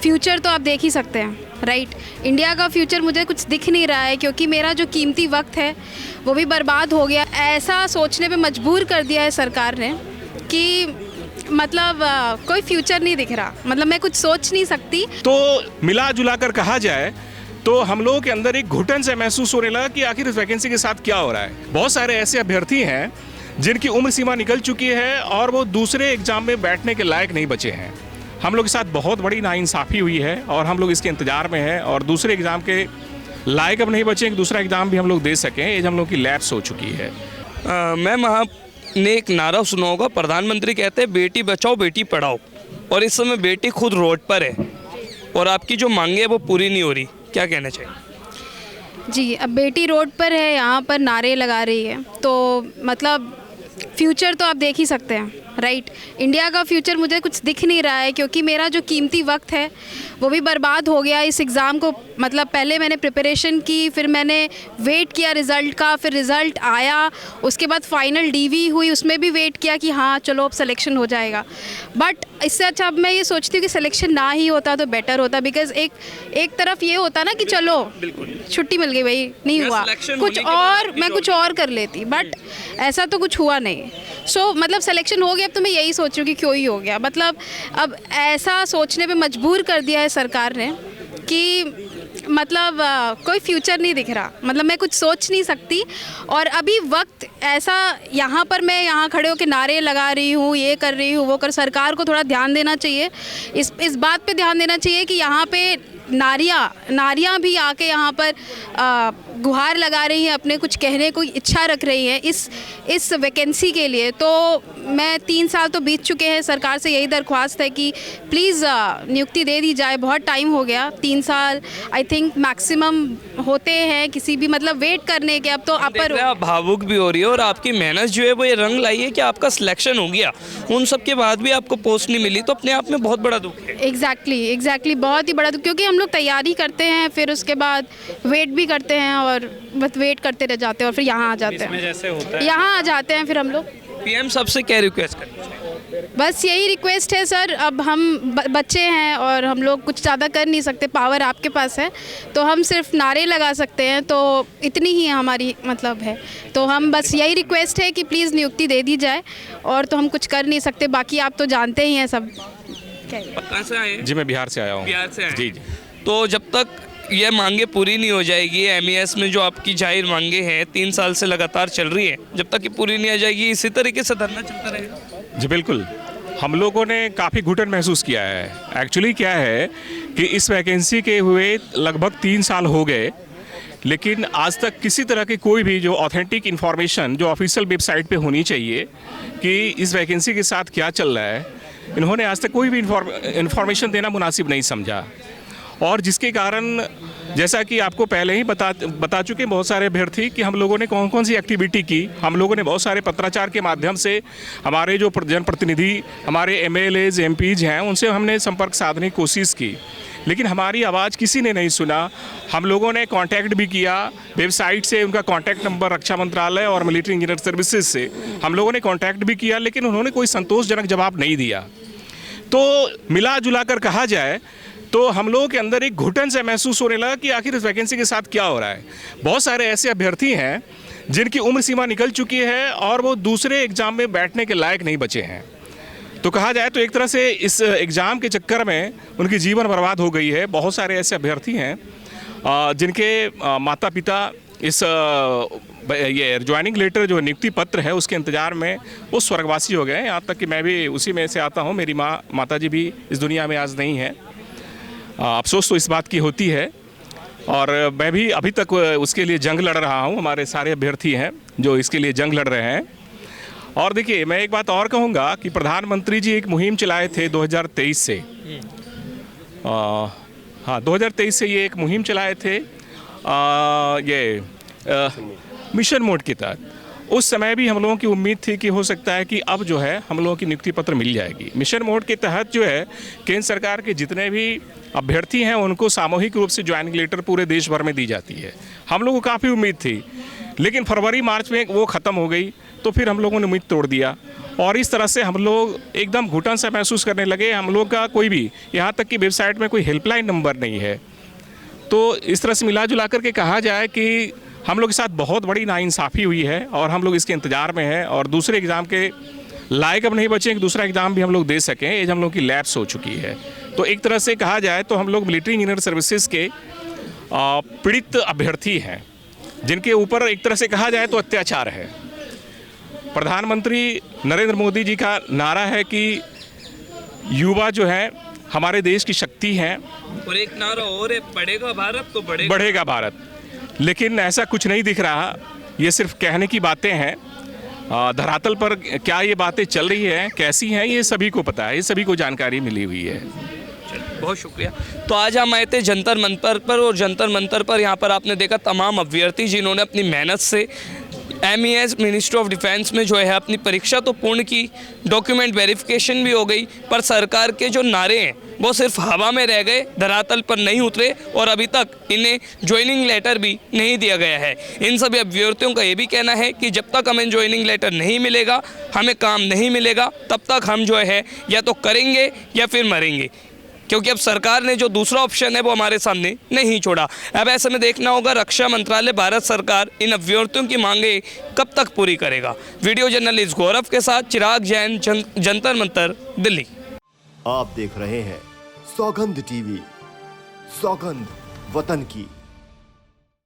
Future तो आप देख ही सकते हैं, राइट। इंडिया का फ्यूचर मुझे कुछ दिख नहीं रहा है, क्योंकि मेरा जो कीमती वक्त है वो भी बर्बाद हो गया। ऐसा सोचने पे मजबूर कर दिया है सरकार ने कि मतलब कोई फ्यूचर नहीं दिख रहा, मतलब मैं कुछ सोच नहीं सकती। तो मिला जुला कर कहा जाए तो हम लोगों के अंदर एक घुटन से महसूस होने लगा कि आखिर इस वैकेंसी के साथ क्या हो रहा है। बहुत सारे ऐसे अभ्यर्थी हैं जिनकी उम्र सीमा निकल चुकी है और वो दूसरे एग्जाम में बैठने के लायक नहीं बचे हैं। हम लोग के साथ बहुत बड़ी नाइंसाफ़ी हुई है और हम लोग इसके इंतज़ार में हैं और दूसरे एग्ज़ाम के लायक अब नहीं बचे कि दूसरा एग्ज़ाम भी हम लोग दे सकें। एज हम लोग की लैप्स हो चुकी है। मैम, आपने एक नारा सुना होगा, प्रधानमंत्री कहते हैं बेटी बचाओ बेटी पढ़ाओ, और इस समय बेटी खुद रोड पर है और आपकी जो मांगे है वो पूरी नहीं हो रही, क्या कहना चाहिए? जी, अब बेटी रोड पर है, यहाँ पर नारे लगा रही है, तो मतलब फ्यूचर तो आप देख ही सकते हैं, राइट। इंडिया का फ्यूचर मुझे कुछ दिख नहीं रहा है, क्योंकि मेरा जो कीमती वक्त है वो भी बर्बाद हो गया इस एग्ज़ाम को। मतलब पहले मैंने प्रिपरेशन की, फिर मैंने वेट किया रिज़ल्ट का, फिर रिज़ल्ट आया, उसके बाद फाइनल डीवी हुई, उसमें भी वेट किया कि हाँ चलो अब सिलेक्शन हो जाएगा। बट इससे अच्छा अब मैं ये सोचती हूँ कि सिलेक्शन ना ही होता तो बेटर होता, बिकॉज एक तरफ ये होता ना कि चलो छुट्टी मिल गई भाई, नहीं हुआ कुछ और, मैं कुछ और कर लेती, बट ऐसा तो कुछ हुआ नहीं। सो मतलब सिलेक्शन हो गया, अब तो मैं यही सोच रही हूँ कि क्यों ही हो गया। मतलब अब ऐसा सोचने पे मजबूर कर दिया है सरकार ने कि मतलब कोई फ्यूचर नहीं दिख रहा, मतलब मैं कुछ सोच नहीं सकती। और अभी वक्त ऐसा, यहाँ पर मैं यहाँ खड़े होकर नारे लगा रही हूँ, ये कर रही हूँ, वो कर, सरकार को थोड़ा ध्यान देना चाहिए, इस बात पे ध्यान देना चाहिए कि यहाँ पे नारियाँ भी आके यहाँ पर गुहार लगा रही हैं, अपने कुछ कहने को इच्छा रख रही हैं इस वैकेंसी के लिए। तो मैं 3 साल तो बीत चुके हैं, सरकार से यही दरख्वास्त है कि प्लीज़ नियुक्ति दे दी जाए। बहुत टाइम हो गया, 3 साल आई थिंक मैक्सिमम होते हैं किसी भी मतलब वेट करने के। अब तो अपर आप भावुक भी हो रही है और आपकी मेहनत जो है वो ये रंग लाई है कि आपका सिलेक्शन हो गया, उन सब के बाद भी आपको पोस्ट नहीं मिली, तो अपने आप में बहुत बड़ा दुख है। एग्जैक्टली बहुत ही बड़ा दुख, क्योंकि हम लोग तैयारी करते हैं, फिर उसके बाद वेट भी करते हैं और बस वेट करते रह जाते हैं और फिर यहाँ आ जाते हैं, जैसे होता है यहाँ आ जाते हैं फिर हम लोग। पीएम सबसे क्या रिक्वेस्ट करते हैं? बस यही रिक्वेस्ट है सर, अब हम बच्चे हैं और हम लोग कुछ ज़्यादा कर नहीं सकते, पावर आपके पास है, तो हम सिर्फ नारे लगा सकते हैं, तो इतनी ही हमारी मतलब है। तो हम बस यही रिक्वेस्ट है कि प्लीज़ नियुक्ति दे दी जाए, और तो हम कुछ कर नहीं सकते, बाकी आप तो जानते ही हैं सब। कहाँ से आए? जी, मैं बिहार से आया हूँ। बिहार से आए? जी। तो जब तक ये मांगे पूरी नहीं हो जाएगी, एमईएस में जो आपकी जाहिर मांगे हैं 3 साल से लगातार चल रही है, जब तक ये पूरी नहीं आ जाएगी इसी तरीके से धरना चलता रहेगा? जी बिल्कुल, हम लोगों ने काफ़ी घुटन महसूस किया है। एक्चुअली क्या है कि इस वैकेंसी के हुए लगभग 3 साल हो गए, लेकिन आज तक किसी तरह की कोई भी जो ऑथेंटिक इन्फॉर्मेशन जो ऑफिशियल वेबसाइट पे होनी चाहिए कि इस वैकेंसी के साथ क्या चल रहा है, इन्होंने आज तक कोई भी इन्फॉर्मेशन देना मुनासिब नहीं समझा। और जिसके कारण जैसा कि आपको पहले ही बता चुके बहुत सारे अभ्यर्थी कि हम लोगों ने कौन कौन सी एक्टिविटी की। हम लोगों ने बहुत सारे पत्राचार के माध्यम से हमारे जो जनप्रतिनिधि, हमारे एमएलएज एमपीज हैं, उनसे हमने संपर्क साधने की कोशिश की, लेकिन हमारी आवाज़ किसी ने नहीं सुना। हम लोगों ने कांटेक्ट भी किया वेबसाइट से, उनका कांटेक्ट नंबर रक्षा मंत्रालय और मिलिट्री इंजीनियर सर्विसेज से हम लोगों ने कांटेक्ट भी किया, लेकिन उन्होंने कोई संतोषजनक जवाब नहीं दिया। तो मिला जुला कर कहा जाए तो हम लोगों के अंदर एक घुटन से महसूस होने लगा कि आखिर इस वैकेंसी के साथ क्या हो रहा है। बहुत सारे ऐसे अभ्यर्थी हैं जिनकी उम्र सीमा निकल चुकी है और वो दूसरे एग्ज़ाम में बैठने के लायक नहीं बचे हैं। तो कहा जाए तो एक तरह से इस एग्ज़ाम के चक्कर में उनकी जीवन बर्बाद हो गई है। बहुत सारे ऐसे अभ्यर्थी हैं जिनके माता पिता इस ये ज्वाइनिंग लेटर जो नियुक्ति पत्र है उसके इंतज़ार में वो स्वर्गवासी हो गए। यहाँ तक कि मैं भी उसी में से आता हूँ, मेरी माताजी भी इस दुनिया में आज नहीं है। अफसोस तो इस बात की होती है, और मैं भी अभी तक उसके लिए जंग लड़ रहा हूँ। हमारे सारे अभ्यर्थी हैं जो इसके लिए जंग लड़ रहे हैं। और देखिए, मैं एक बात और कहूँगा कि प्रधानमंत्री जी एक मुहिम चलाए थे 2023 से। हाँ, 2023 से ये एक मुहिम चलाए थे मिशन मोड के तहत। उस समय भी हम लोगों की उम्मीद थी कि हो सकता है कि अब जो है हम लोगों की नियुक्ति पत्र मिल जाएगी। मिशन मोड के तहत जो है केंद्र सरकार के जितने भी अभ्यर्थी हैं उनको सामूहिक रूप से ज्वाइनिंग लेटर पूरे देश भर में दी जाती है। हम लोगों को काफ़ी उम्मीद थी, लेकिन फरवरी मार्च में वो ख़त्म हो गई, तो फिर हम लोगों ने उम्मीद तोड़ दिया और इस तरह से हम लोग एकदम घुटन सा महसूस करने लगे। हम लोग का कोई भी, यहाँ तक कि वेबसाइट में कोई हेल्पलाइन नंबर नहीं है। तो इस तरह से मिला जुला करके कहा जाए कि हम लोग के साथ बहुत बड़ी नाइंसाफ़ी हुई है और हम लोग इसके इंतज़ार में हैं और दूसरे एग्ज़ाम के लायक अब नहीं बचे कि दूसरा एग्ज़ाम भी हम लोग दे सकें। एज हम लोग की लैप्स हो चुकी है। तो एक तरह से कहा जाए तो हम लोग मिलिट्री इंजीनियर सर्विसेज के पीड़ित अभ्यर्थी हैं, जिनके ऊपर एक तरह से कहा जाए तो अत्याचार है। प्रधानमंत्री नरेंद्र मोदी जी का नारा है कि युवा जो है हमारे देश की शक्ति हैं, और एक नारा और है, बढ़ेगा भारत तो बढ़ेगा भारत। लेकिन ऐसा कुछ नहीं दिख रहा। ये सिर्फ कहने की बातें हैं। धरातल पर क्या ये बातें चल रही हैं, कैसी हैं, ये सभी को पता है, ये सभी को जानकारी मिली हुई है। बहुत शुक्रिया। तो आज हम आए थे जंतर मंतर पर, और जंतर मंतर पर यहाँ पर आपने देखा तमाम अभ्यर्थी जिन्होंने अपनी मेहनत से MES मिनिस्ट्री ऑफ डिफेंस में जो है अपनी परीक्षा तो पूर्ण की, डॉक्यूमेंट वेरिफिकेशन भी हो गई, पर सरकार के जो नारे हैं वो सिर्फ हवा में रह गए, धरातल पर नहीं उतरे और अभी तक इन्हें ज्वाइनिंग लेटर भी नहीं दिया गया है। इन सभी अभ्यर्थियों का ये भी कहना है कि जब तक हमें ज्वाइनिंग लेटर नहीं मिलेगा, हमें काम नहीं मिलेगा, तब तक हम जो है या तो करेंगे या फिर मरेंगे, क्योंकि अब सरकार ने जो दूसरा ऑप्शन है वो हमारे सामने नहीं छोड़ा। अब ऐसे में देखना होगा रक्षा मंत्रालय, भारत सरकार इन अभ्यर्थियों की मांगे कब तक पूरी करेगा। वीडियो जर्नलिस्ट गौरव के साथ चिराग जैन, जंतर मंतर, दिल्ली। आप देख रहे हैं सौगंध टीवी, सौगंध वतन की।